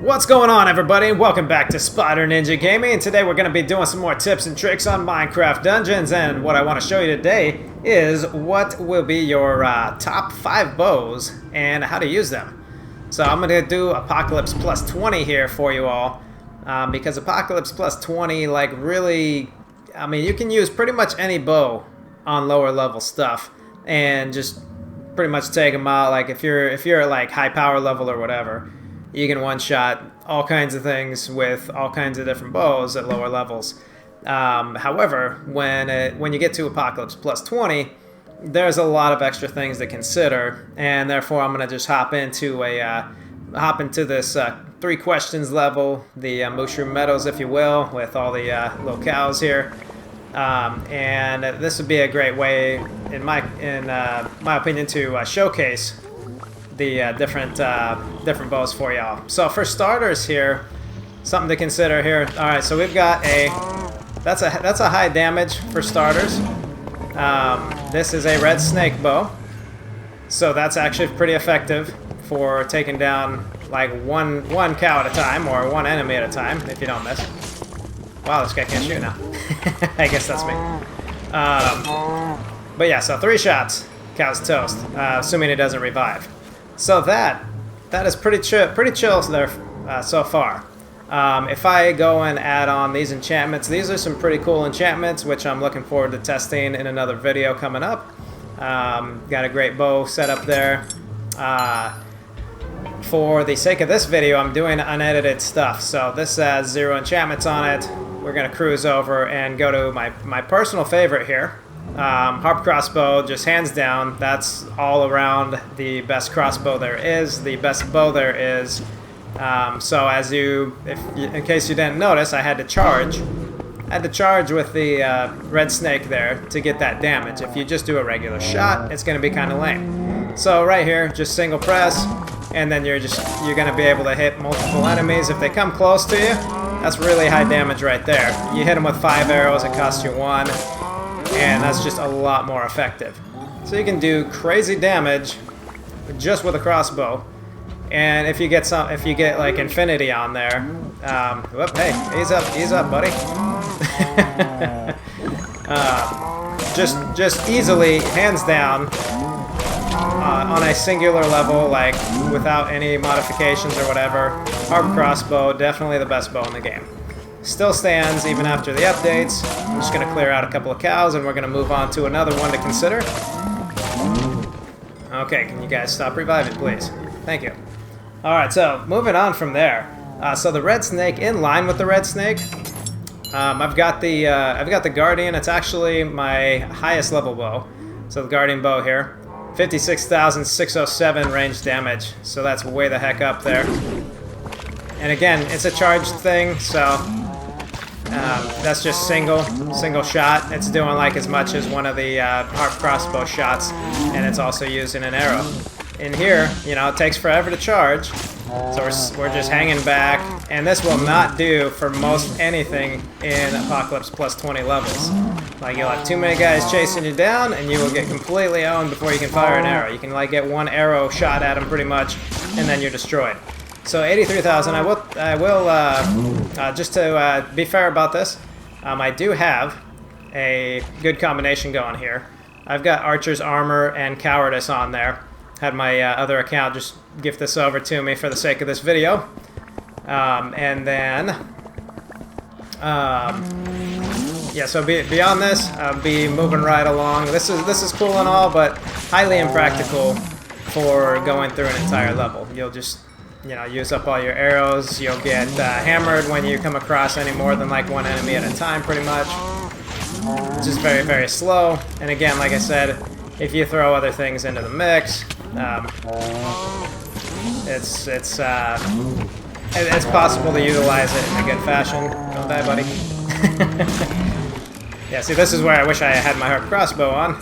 What's going on, everybody? Welcome back to Spyder Ninja Gaming, and today we're going to be doing some more tips and tricks on Minecraft Dungeons, and what I want to show you today is what will be your top 5 bows and how to use them. So I'm going to do Apocalypse plus 20 here for you all, because Apocalypse plus 20, like, really, I mean, you can use pretty much any bow on lower level stuff and just pretty much take them out. Like, if you're at like high power level or whatever, you can one-shot all kinds of things with all kinds of different bows at lower levels. However, when you get to Apocalypse plus 20, there's a lot of extra things to consider, and therefore I'm going to just hop into this 3 questions level, the Mushroom Meadows, if you will, with all the locales here. And this would be a great way, in my opinion, to showcase the different bows for y'all. So for starters here, something to consider here. All right, so we've got that's a high damage for starters. This is a red snake bow, so that's actually pretty effective for taking down like one cow at a time or one enemy at a time if you don't miss. Wow, this guy can't shoot now. I guess that's me. But yeah, so 3 shots, cow's toast, assuming it doesn't revive. So that is pretty chill there so far. If I go and add on these enchantments, these are some pretty cool enchantments, which I'm looking forward to testing in another video coming up. Got a great bow set up there. For the sake of this video, I'm doing unedited stuff. So this has 0 enchantments on it. We're going to cruise over and go to my personal favorite here. Harp crossbow, just hands down, that's all around the best crossbow there is, the best bow there is. So in case you didn't notice, I had to charge with the red snake there to get that damage. If you just do a regular shot, it's going to be kind of lame. So right here, just single press, and then you're going to be able to hit multiple enemies. If they come close to you, that's really high damage right there. You hit them with 5 arrows, it costs you 1. And that's just a lot more effective. So you can do crazy damage just with a crossbow. And if you get like infinity on there, whoop, hey, ease up, buddy. Just easily, hands down, on a singular level, like without any modifications or whatever. Harp crossbow, definitely the best bow in the game. Still stands even after the updates. I'm just going to clear out a couple of cows and we're going to move on to another one to consider. Okay, can you guys stop reviving, please? Thank you. Alright, so moving on from there. So the red snake, in line with the red snake, I've got the Guardian. It's actually my highest level bow. So the Guardian bow here. 56,607 range damage. So that's way the heck up there. And again, it's a charged thing, so that's just single shot. It's doing like as much as one of the harp crossbow shots, and it's also using an arrow. In here, you know, it takes forever to charge, so we're just hanging back, and this will not do for most anything in Apocalypse plus 20 levels. Like, you'll have too many guys chasing you down, and you will get completely owned before you can fire an arrow. You can like get 1 arrow shot at them pretty much, and then you're destroyed. So 83,000. I will just to be fair about this, I do have a good combination going here. I've got Archer's Armor and Cowardice on there. Had my other account just gift this over to me for the sake of this video. And then, yeah, so beyond this, I'll be moving right along. This is cool and all, but highly impractical for going through an entire level. You'll just, you know, use up all your arrows. You'll get hammered when you come across any more than like 1 enemy at a time, pretty much. It's just very, very slow. And again, like I said, if you throw other things into the mix, it's possible to utilize it in a good fashion. Don't die, buddy. Yeah, see, this is where I wish I had my harp crossbow on,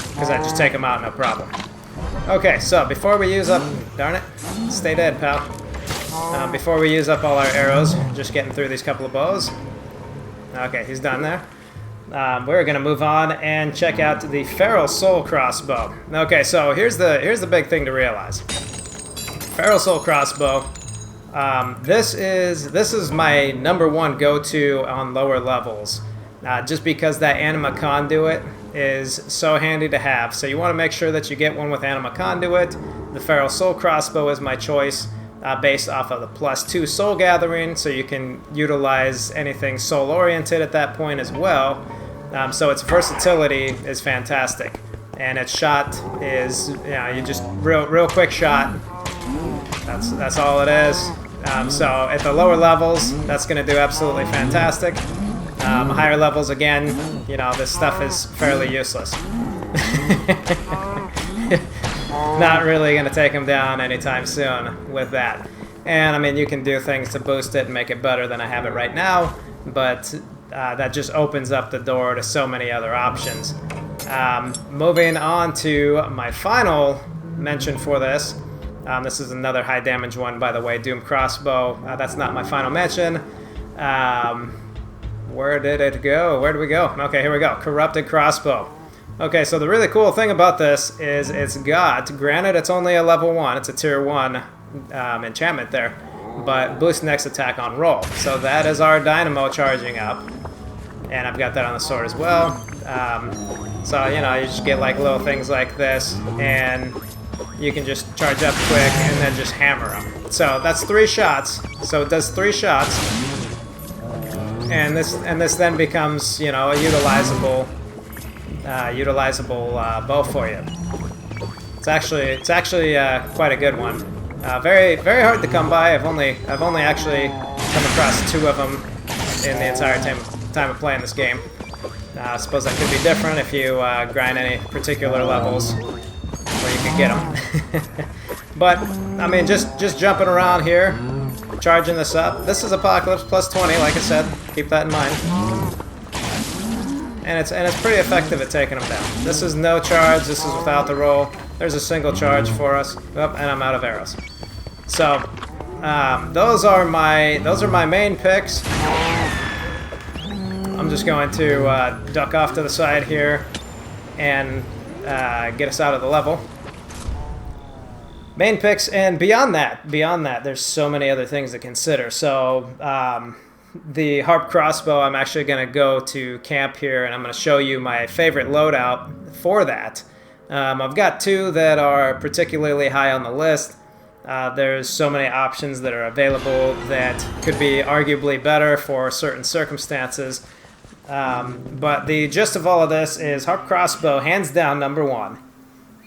because I just take them out, no problem. Okay, so before we use up... Darn it. Stay dead, pal. Before we use up all our arrows, just getting through these couple of bows. Okay, he's done there. We're going to move on and check out the Feral Soul Crossbow. Okay, so here's the big thing to realize. Feral Soul Crossbow. This is my #1 go-to on lower levels, just because that Anima Conduit is so handy to have. So you want to make sure that you get one with Anima Conduit. The Feral Soul Crossbow is my choice, based off of the +2 Soul Gathering, so you can utilize anything soul-oriented at that point as well. So its versatility is fantastic, and its shot is, you just real quick shot. That's all it is. So at the lower levels, that's going to do absolutely fantastic. Higher levels, again, this stuff is fairly useless. Not really going to take them down anytime soon with that. And I mean, you can do things to boost it and make it better than I have it right now, but that just opens up the door to so many other options. Moving on to my final mention for this. This is another high damage one, by the way, Doom Crossbow. That's not my final mention. Where did it go? Where did we go? Okay, here we go. Corrupted Crossbow. Okay, so the really cool thing about this is it's got, granted it's only a level 1, it's a tier 1 enchantment there, but boost next attack on roll. So that is our Dynamo charging up. And I've got that on the sword as well. So, you just get like little things like this, and you can just charge up quick and then just hammer them. So that's 3 shots. So it does 3 shots. And this then becomes, a utilizable bow for you. It's actually quite a good one. Very hard to come by. I've only actually come across 2 of them in the entire time of playing this game. I suppose that could be different if you grind any particular levels where you can get them. But I mean, just jumping around here, charging this up. This is Apocalypse +20, like I said. Keep that in mind. And it's pretty effective at taking them down. This is no charge. This is without the roll. There's a single charge for us. Oh, and I'm out of arrows. So those are my main picks. I'm just going to duck off to the side here and get us out of the level. Main picks, and beyond that, there's so many other things to consider. So the Harp Crossbow, I'm actually going to go to camp here, and I'm going to show you my favorite loadout for that. I've got 2 that are particularly high on the list. There's so many options that are available that could be arguably better for certain circumstances. But the gist of all of this is Harp Crossbow, hands down, #1.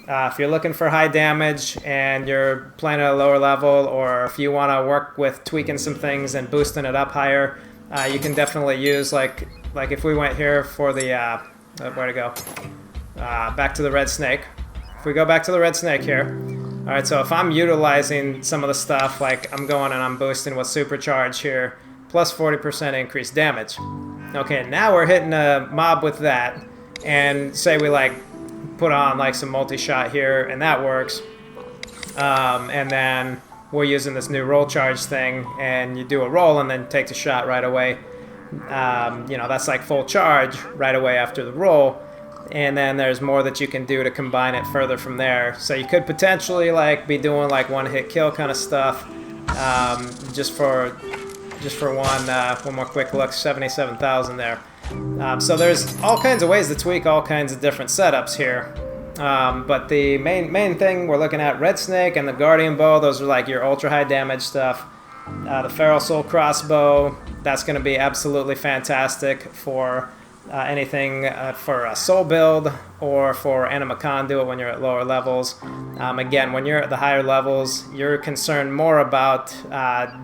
If you're looking for high damage and you're playing at a lower level, or if you want to work with tweaking some things and boosting it up higher, you can definitely use, like if we went here for the, where to go? Back to the Red Snake. If we go back to the Red Snake here. Alright, so if I'm utilizing some of the stuff, like I'm going and I'm boosting with Supercharge here, plus 40% increased damage. Okay, now we're hitting a mob with that, and say we put on some multi-shot here, and that works. And then we're using this new roll charge thing, and you do a roll and then take the shot right away. That's like full charge right away after the roll. And then there's more that you can do to combine it further from there. So you could potentially be doing one-hit kill kind of stuff. Just for one more quick look, 77,000 there. So there's all kinds of ways to tweak all kinds of different setups here. But the main thing we're looking at, Red Snake and the Guardian Bow, those are your ultra high damage stuff. The Feral Soul Crossbow, that's going to be absolutely fantastic for anything for a soul build or for Anima Conduit when you're at lower levels. Again, when you're at the higher levels, you're concerned more about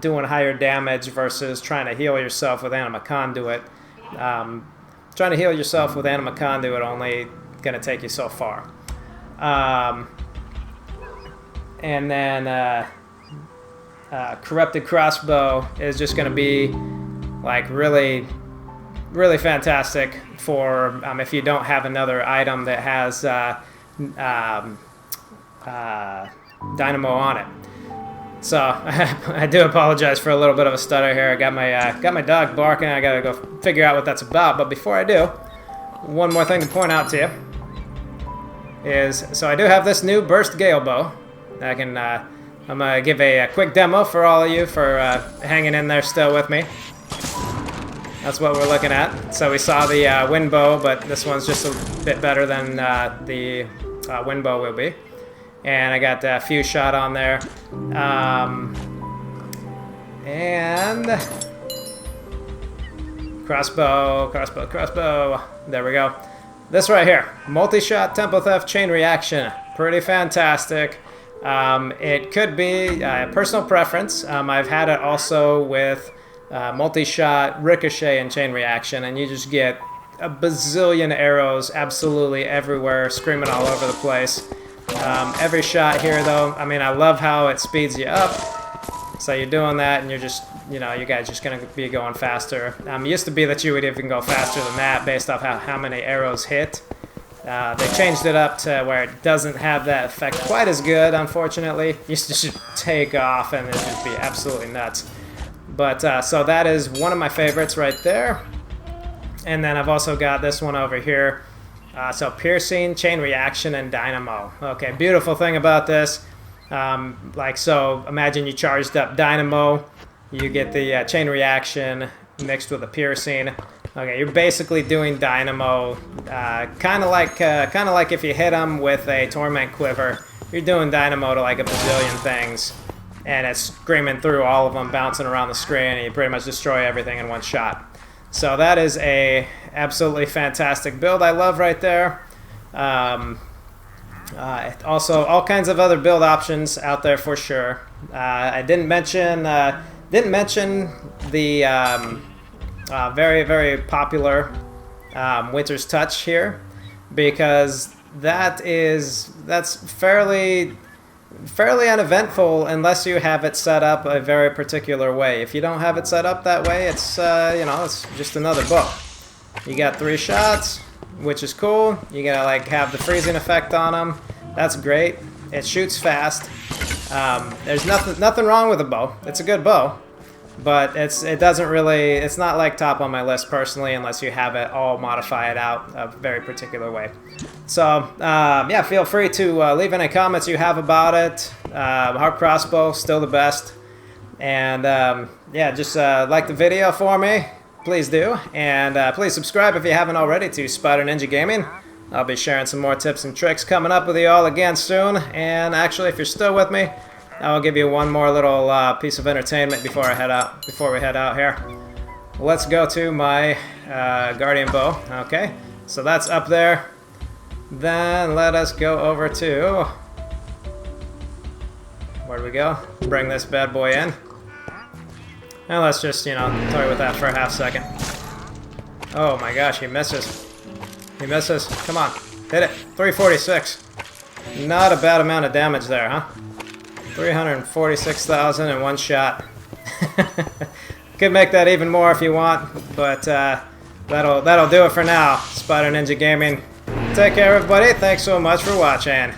doing higher damage versus trying to heal yourself with Anima Conduit. Trying to heal yourself with Anima Conduit only going to take you so far. And then Corrupted Crossbow is just going to be really fantastic for if you don't have another item that has Dynamo on it. So I do apologize for a little bit of a stutter here. I got my dog barking. I gotta go figure out what that's about. But before I do, one more thing to point out to you is, so I do have this new Burst Gale Bow. I can I'm going to give a quick demo for all of you for hanging in there still with me. That's what we're looking at. So we saw the wind bow, but this one's just a bit better than the wind bow will be. And I got a few shot on there. And crossbow, crossbow, crossbow. There we go. This right here, multi-shot tempo theft chain reaction. Pretty fantastic. It could be a personal preference. I've had it also with multi-shot ricochet and chain reaction, and you just get a bazillion arrows absolutely everywhere, screaming all over the place. Every shot here, though, I mean, I love how it speeds you up. So you're doing that, and you're just, you know, you guys just gonna be going faster. It used to be that you would even go faster than that based off how many arrows hit. They changed it up to where it doesn't have that effect quite as good, unfortunately. You should take off, and it'd just be absolutely nuts. But so that is one of my favorites right there. And then I've also got this one over here. So piercing, chain reaction, and dynamo. Okay, beautiful thing about this. So imagine you charged up dynamo, you get the chain reaction mixed with a piercing. Okay, you're basically doing dynamo, kind of like if you hit them with a torment quiver, you're doing dynamo to like a bazillion things, and it's screaming through all of them, bouncing around the screen, and you pretty much destroy everything in one shot. So that is a absolutely fantastic build I love right there. Also, all kinds of other build options out there for sure. I didn't mention the very, very popular Winter's Touch here, because that's fairly uneventful unless you have it set up a very particular way. If you don't have it set up that way, it's you know, it's just another bow. You got 3 shots, which is cool. You gotta like have the freezing effect on them. That's great. It shoots fast. There's nothing wrong with the bow. It's a good bow, but it's not like top on my list personally, unless you have it all modified out a very particular way. So yeah, feel free to leave any comments you have about it. Harp crossbow, still the best. And yeah, just like the video for me. Please do, and please subscribe if you haven't already to Spyder Ninja Gaming. I'll be sharing some more tips and tricks coming up with you all again soon. And actually, if you're still with me, I'll give you one more little piece of entertainment before we head out here. Let's go to my Guardian bow. Okay, so that's up there. Then let us go over to, where do we go? Bring this bad boy in. And let's just, you know, toy with that for a half second. Oh my gosh, he misses. He misses. Come on, hit it. 346. Not a bad amount of damage there, huh? 346,000 in one shot. Could make that even more if you want, but that'll do it for now. Spyder Ninja Gaming. Take care, everybody. Thanks so much for watching.